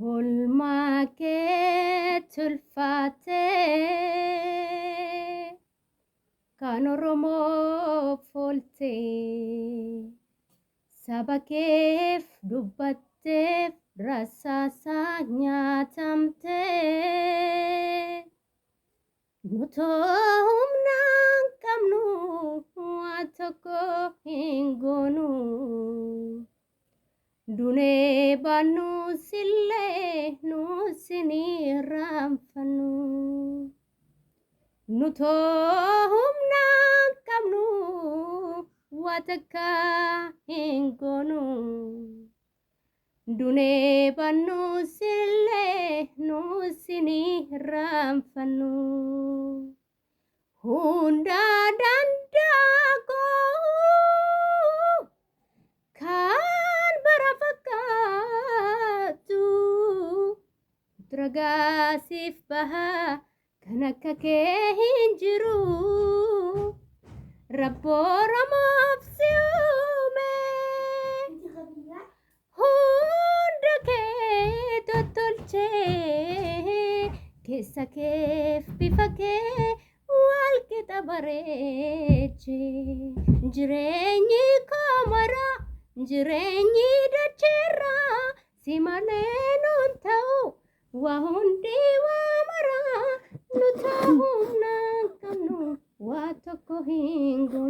Oolmaa kee tulfaatee kan Oromoof ooltee saba keef dubbatteef rasaasaa nyaatamtee nutoo humnaan qabnu waa tokko hin goonu. Dunee baanu sillee nuusinii raanfannu nutoo humnaan qabnu waa takka hin goonu. Dunee baanu sillee nuusinii raanfannu hundaa danda'aa kan bara fakkaatu dragaasiif bahaa kan akka kee hin jiru. Rabboo Oromoof si uume hunda kee tottolchee keessa keef bifa kee wal qixa bareeche. Jireenyi koo maraa jireenyi dacheerraa si malee nuun ta'u waa hundi waa maraa nutoo humnaan qabnu waa tokko hin goonu.